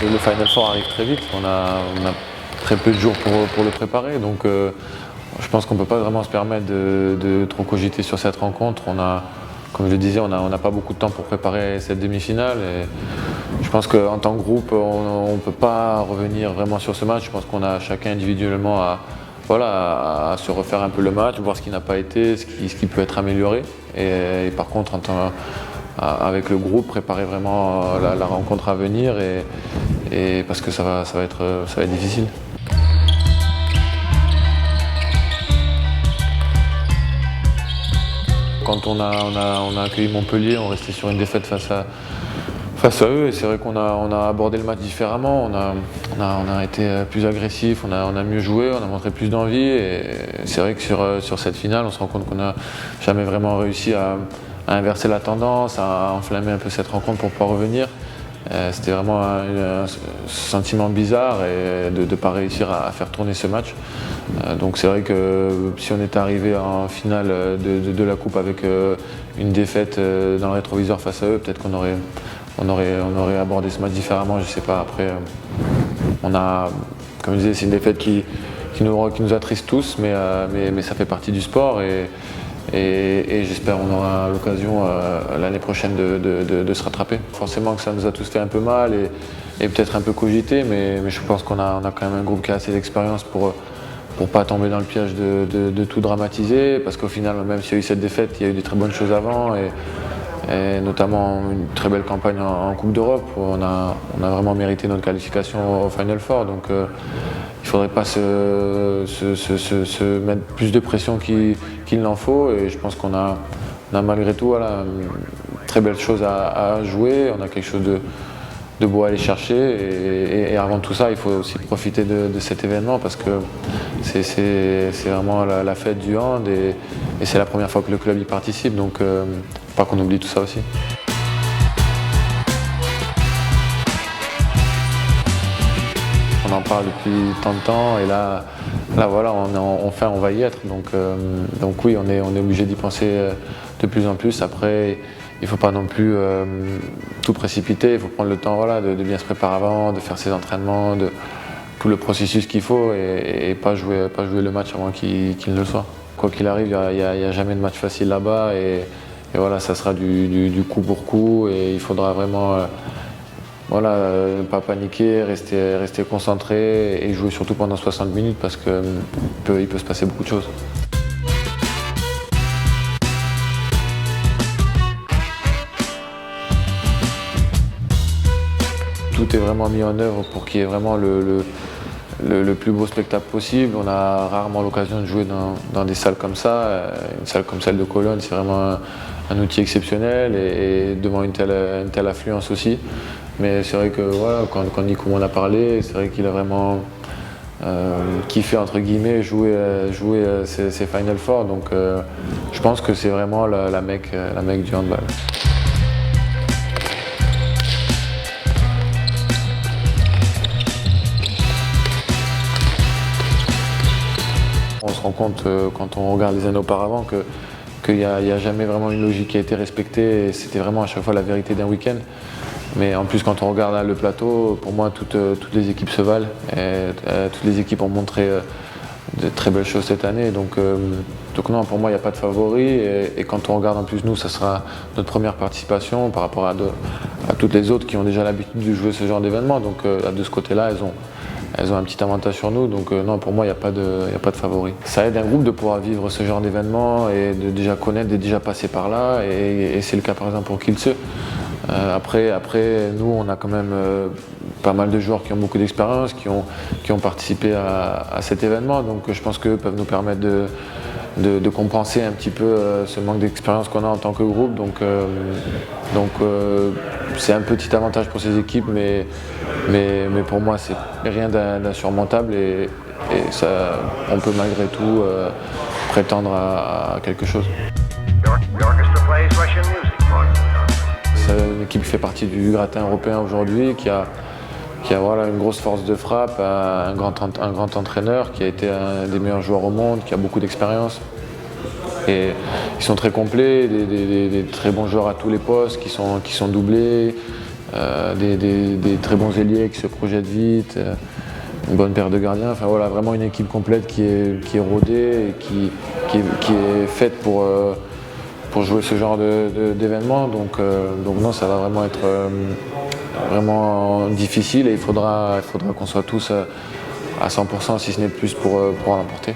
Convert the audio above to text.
Le Final Four arrive très vite, on a très peu de jours pour le préparer, donc je pense qu'on ne peut pas vraiment se permettre de trop cogiter sur cette rencontre. Comme je le disais, on n'a pas beaucoup de temps pour préparer cette demi-finale. Et je pense qu'en tant que groupe, on ne peut pas revenir vraiment sur ce match. Je pense qu'on a chacun individuellement à se refaire un peu le match, voir ce qui n'a pas été, ce qui peut être amélioré. Et par contre, avec le groupe, préparer vraiment la rencontre à venir, et parce que ça va être difficile. Quand on a accueilli Montpellier, on restait sur une défaite face à eux, et c'est vrai qu'on a abordé le match différemment. On a été plus agressif, on a mieux joué, on a montré plus d'envie, et c'est vrai que sur cette finale, on se rend compte qu'on n'a jamais vraiment réussi à inverser la tendance, à enflammer un peu cette rencontre pour pouvoir revenir. C'était vraiment un sentiment bizarre de ne pas réussir à faire tourner ce match. Donc c'est vrai que si on était arrivé en finale de la Coupe avec une défaite dans le rétroviseur face à eux, peut-être qu'on aurait abordé ce match différemment, je ne sais pas. Après, comme je disais, c'est une défaite qui nous attriste tous, mais ça fait partie du sport. Et j'espère qu'on aura l'occasion l'année prochaine de se rattraper. Forcément que ça nous a tous fait un peu mal et peut-être un peu cogité, mais je pense qu'on a quand même un groupe qui a assez d'expérience pour pas tomber dans le piège de tout dramatiser, parce qu'au final, même s'il y a eu cette défaite, il y a eu des très bonnes choses avant, et notamment une très belle campagne en Coupe d'Europe, où on a vraiment mérité notre qualification au Final Four. Donc il ne faudrait pas se mettre plus de pression qu'il n'en faut, et je pense qu'on a malgré tout une très belle chose à jouer. On a quelque chose de beau à aller chercher, et avant tout ça, il faut aussi profiter de cet événement, parce que c'est vraiment la fête du hand, et c'est la première fois que le club y participe, donc faut pas qu'on oublie tout ça aussi. On en parle depuis tant de temps, et là voilà, on va y être, donc oui, on est obligé d'y penser de plus en plus. Après, il ne faut pas non plus tout précipiter, il faut prendre le temps de bien se préparer avant, de faire ses entraînements, de tout le processus qu'il faut, et pas jouer le match avant qu'il ne le soit. Quoi qu'il arrive, il n'y a jamais de match facile là-bas, et voilà, ça sera du coup pour coup, et il faudra vraiment ne pas paniquer, rester concentré, et jouer surtout pendant 60 minutes, parce qu'il peut se passer beaucoup de choses. Tout est vraiment mis en œuvre pour qu'il y ait vraiment le plus beau spectacle possible. On a rarement l'occasion de jouer dans des salles comme ça. Une salle comme celle de Cologne, c'est vraiment un outil exceptionnel, et devant une telle affluence aussi. Mais c'est vrai que quand Nico m'en a parlé, c'est vrai qu'il a vraiment kiffé, entre guillemets, jouer ces Final Four. Donc je pense que c'est vraiment la Mecque du handball. On se rend compte quand on regarde les années auparavant qu'il n'y a jamais vraiment une logique qui a été respectée, et c'était vraiment à chaque fois la vérité d'un week-end. Mais en plus, quand on regarde le plateau, pour moi, toutes les équipes se valent, et toutes les équipes ont montré de très belles choses cette année. Donc non, pour moi, il n'y a pas de favori, et quand on regarde en plus, nous, ça sera notre première participation par rapport à toutes les autres qui ont déjà l'habitude de jouer ce genre d'événement. Donc de ce côté-là, elles ont un petit avantage sur nous, donc non, pour moi, il n'y a pas de favori. Ça aide un groupe de pouvoir vivre ce genre d'événement, et de déjà connaître, de déjà passer par là, et c'est le cas par exemple pour Kielce. Après, nous, on a quand même pas mal de joueurs qui ont beaucoup d'expérience, qui ont participé à cet événement, donc je pense qu'eux peuvent nous permettre de compenser un petit peu ce manque d'expérience qu'on a en tant que groupe. Donc c'est un petit avantage pour ces équipes, mais pour moi, c'est rien d'insurmontable, et on peut malgré tout prétendre à quelque chose. C'est une équipe qui fait partie du gratin européen aujourd'hui, qui a une grosse force de frappe, un grand entraîneur, qui a été un des meilleurs joueurs au monde, qui a beaucoup d'expérience. Et ils sont très complets, des très bons joueurs à tous les postes, qui sont doublés, des très bons ailiers qui se projettent vite, une bonne paire de gardiens. Enfin voilà, vraiment une équipe complète qui est rodée et qui est faite pour jouer ce genre d'événement. Donc non, ça va vraiment être vraiment difficile et il faudra qu'on soit tous à 100%, si ce n'est plus, pour l'emporter.